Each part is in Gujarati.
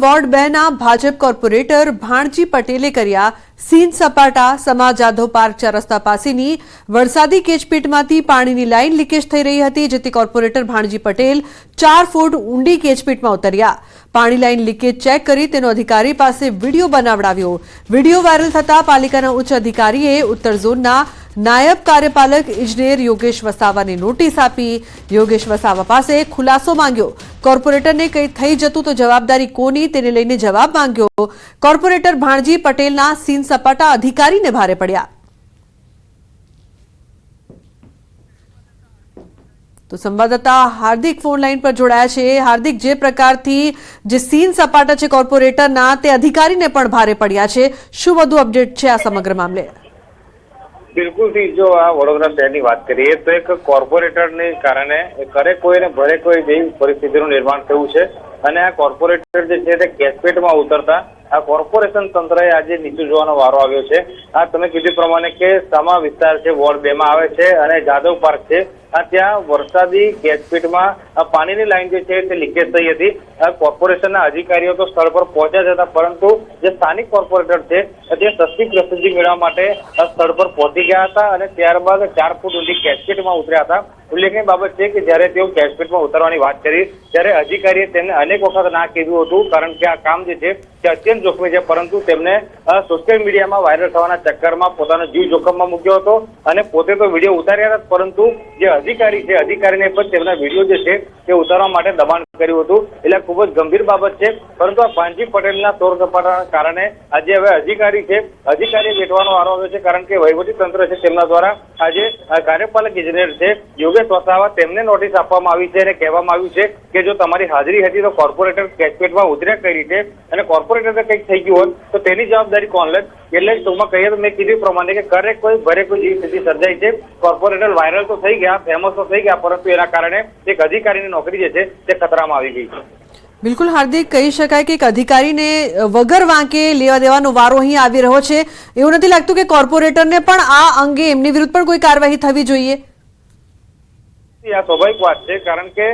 વોર્ડ 2 ના ભાજપ કોર્પોરેટર ભાણજી પટેલે કર્યા સીન સપાટા સમાજ જાધવ પાર્ક 4 રસ્તા પાસેની વરસાદી કેચપીટમાંથી પાણીની લાઈન લીકેજ થઈ રહી હતી, જેથી કોર્પોરેટર ભાણજી પટેલ 4 ફૂટ ઊંડી કેચપીટમાં ઉતર્યા. પાણી લાઈન લીકેજ ચેક કરી તેનો અધિકારી પાસે વિડીયો બનાવડાવ્યો. વિડીયો વાયરલ થતા પાલિકાના ઉચ્ચ અધિકારીએ ઉત્તર ઝોનના નાયબ કાર્યપાલક ઇજનેર યોગેશ વસાવાને નોટિસ આપી. યોગેશ વસાવા પાસે ખુલાસો માંગ્યો. કોર્પોરેટરને કંઈ થઈ જતું તો જવાબદારી કોની તેને લઈને જવાબ માંગ્યો. કોર્પોરેટર ભાણજી પટેલના સીન સપાટા અધિકારીને ભારે પડ્યા. તો સંવાદદાતા હાર્દિક ફોન લાઈન પર જોડાયા છે. હાર્દિક, જે પ્રકારથી જે સીન સપાટા છે કોર્પોરેટરના તે અધિકારીને પણ ભારે પડ્યા છે, શું વધુ અપડેટ છે આ સમગ્ર મામલે? બિલકુલ થી જો આ વડોદરા શહેરની વાત કરીએ તો એક કોર્પોરેટરને કારણે કરે કોઈ ને ભરે કોઈ જેવી પરિસ્થિતિનું નિર્માણ થયું છે અને આ કોર્પોરેટર જે છે તે કેસપેટમાં ઉતરતા આ કોર્પોરેશન તંત્રએ આજે નીચું જોવાનો વારો આવ્યો છે. આ તમે કીધું પ્રમાણે કે સમા વિસ્તાર છે, વોર્ડ 2 માં આવે છે અને જાદવ પાર્ક છે. ત્યાં વરસાદી કેચપીટમાં પાણીની લાઈન જે છે તે લીકેજ થઈ હતી. કોર્પોરેશનના અધિકારીઓ તો સ્થળ પર પહોંચ્યા હતા, પરંતુ જે સ્થાનિક કોર્પોરેટર છે તે સસ્તી પ્રસિદ્ધિ મેળવવા માટે સ્થળ પર પહોંચી ગયા હતા અને ત્યારબાદ 4 ફૂટ ઊંડી કેચપીટમાં ઉતર્યા હતા. ઉલ્લેખનીય બાબત છે કે જ્યારે તેઓ કેચપીટમાં ઉતરવાની વાત કરી ત્યારે અધિકારીએ તેમને અનેક વખત ના કીધું હતું, કારણ કે આ કામ જે છે તે અત્યંત જોખમી છે, પરંતુ તેમને સોશિયલ મીડિયામાં વાયરલ થવાના ચક્કરમાં પોતાનો જીવ જોખમમાં મૂક્યો હતો અને પોતે તો વિડીયો ઉતાર્યા હતા, પરંતુ જે અધિકારી છે અધિકારીને પણ તેમના વિડીયો જે છે તે ઉતારવા માટે દબાણ કર્યું હતું. એટલે ખૂબ જ ગંભીર બાબત છે, પરંતુ આ ભાણજી પટેલના ચોર સપાટાના કારણે આજે હવે અધિકારીએ વેઠવાનો વારો આવ્યો છે, કારણ કે વહીવટી તંત્ર છે તેમના દ્વારા આજે કાર્યપાલક ઇજનેર છે યોગેશ વસાવા તેમને નોટિસ આપવામાં આવી છે અને કહેવામાં આવ્યું છે કે જો તમારી હાજરી હતી તો કોર્પોરેટર કેચપેટમાં ઉતર્યા કઈ રીતે અને કોર્પોરેટરને કંઈક થઈ ગયું હોત તો તેની જવાબદારી કોણ લે. એટલે ટૂંકમાં કહીએ તો મેં કીધું પ્રમાણે કે કરે કોઈ ભરે કોઈ જેવી સ્થિતિ સર્જાઈ છે. કોર્પોરેટર વાયરલ તો થઈ ગયા, ફેમસ તો થઈ ગયા, પરંતુ એના કારણે એક અધિકારીની નોકરી જે છે તે ખતરામાં આવી ગઈ છે. બિલકુલ હાર્દિક, કહી શકાય કે એક અધિકારીને વગર વાંકે લેવા દેવાનો વારો અહીં આવી રહ્યો છે. એવું નથી લાગતું કે કોર્પોરેટરને પણ આ અંગે એમની વિરુદ્ધ પણ કોઈ કાર્યવાહી થવી જોઈએ? આ સ્વાભાવિક વાત છે, કારણ કે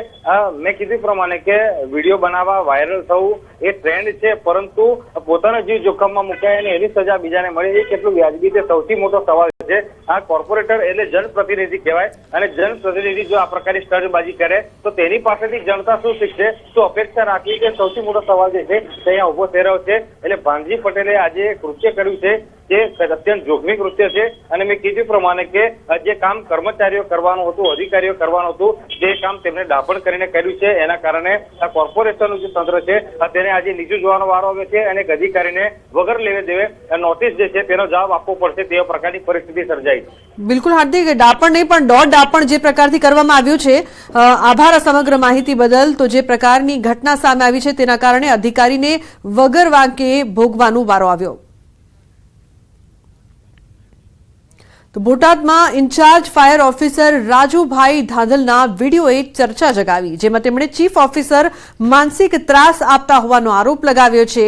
મેં કીધું પ્રમાણે કે વિડીયો બનાવવા વાયરલ થવું એ ટ્રેન્ડ છે, પરંતુ પોતાનો જીવ જોખમમાં મુકાય અને એની સજા બીજાને મળે એ કેટલું વ્યાજબી તે સૌથી મોટો સવાલ છે. આ કોર્પોરેટર એટલે જનપ્રતિનિધિ કહેવાય અને જનપ્રતિનિધિ જો આ પ્રકારની સ્ટંટબાજી કરે તો તેની પાસેથી જનતા શું શીખશે, તો અપેક્ષા રાખવી કે સૌથી મોટો સવાલ જે છે તે અહીંયા ઉભો થઈ રહ્યો છે. એટલે ભાણજી પટેલે આજે કૃત્ય કર્યું છે જે અત્યંત જોખમી કૃત્ય છે અને મેં કીધું પ્રમાણે કે જે કામ કર્મચારીઓ કરવાનું હતું, અધિકારીઓ કરવાનું હતું, જે કામ તેમને ડાપણ કરીને કર્યું છે. એના કારણે આ કોર્પોરેશનનું જે તંત્ર છે તેને આજે નીચું જોવાનો વારો આવ્યો છે અને એક અધિકારીને વગર લેવે દેવે નોટિસ જે છે તેનો જવાબ આપવો પડશે તેવા પ્રકારની પરિસ્થિતિ સર્જાઈ. બિલકુલ હાર્દિક, ડાપણ નહીં પણ દોઢ ડાપણ જે પ્રકારથી કરવામાં આવ્યું છે. આભાર સમગ્ર માહિતી બદલ. તો જે પ્રકારની ઘટના સામે આવી છે તેના કારણે અધિકારીને વગર વાંકે ભોગવાનો વારો આવ્યો. તો બોટાદમાં ઇન્ચાર્જ ફાયર ઓફિસર રાજુભાઈ ધાધલના વિડીયોએ ચર્ચા જગાવી, જેમાં તેમણે ચીફ ઓફિસર માનસિક ત્રાસ આપતા હોવાનો આરોપ લગાવ્યો છે.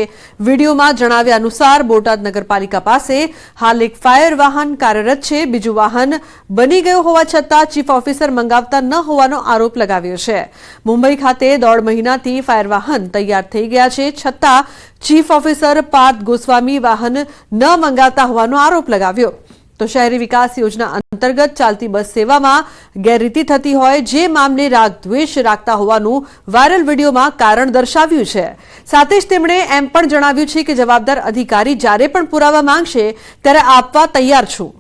વિડીયોમાં જણાવ્યા અનુસાર બોટાદ નગરપાલિકા પાસે હાલ એક ફાયર વાહન કાર્યરત છે. બીજું વાહન બની ગયું હોવા છતાં ચીફ ઓફિસર મંગાવતા ન હોવાનો આરોપ લગાવ્યો છે. મુંબઈ ખાતે 1.5 મહિનાથી ફાયર વાહન તૈયાર થઈ ગયા છે, છતાં ચીફ ઓફિસર પાર્થ ગોસ્વામી વાહન ન મંગાવતા હોવાનો આરોપ લગાવ્યો. તો શહેરી વિકાસ યોજના અંતર્ગત ચાલતી બસ સેવામાં ગેરરીતિ થતી હોય જે મામલે રાગદ્વેષ રાખતા હોવાનું વાયરલ વિડીયોમાં કારણ દર્શાવ્યું છે. સાથે જ તેમણે એમ પણ જણાવ્યું છે કે જવાબદાર અધિકારી જ્યારે પણ પુરાવા માંગશે ત્યારે આપવા તૈયાર છું.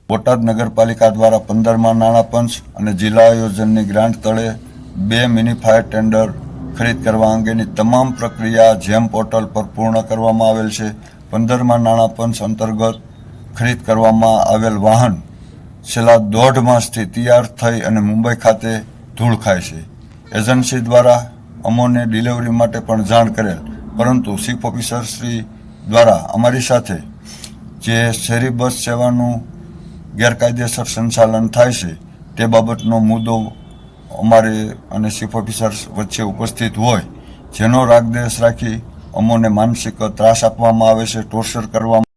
બોટાદ નગરપાલિકા દ્વારા 15મા નાણાં પંચ અને જિલ્લા આયોજનની ગ્રાન્ટ તળે 2 મિની ફાયર ટેન્ડર ખરીદ કરવા અંગેની તમામ પ્રક્રિયા જેમ પોર્ટલ પર પૂર્ણ કરવામાં આવેલ છે. 15મા નાણાં પંચ અંતર્ગત ખરીદ કરવામાં આવેલ વાહન છેલ્લા 1.5 માસથી તૈયાર થઈ અને મુંબઈ ખાતે ધૂળ ખાય છે. એજન્સી દ્વારા અમોને ડિલિવરી માટે પણ જાણ કરેલ, પરંતુ ચીફ ઓફિસર શ્રી દ્વારા અમારી સાથે જે શહેરી બસ સેવાનું ગેરકાયદેસર સંચાલન થાય છે તે બાબતનો મુદ્દો અમારે અને ચીફ ઓફિસર વચ્ચે ઉપસ્થિત હોય, જેનો રાગદ્વેષ રાખી અમોને માનસિક ત્રાસ આપવામાં આવે છે, ટોર્ચર કરવામાં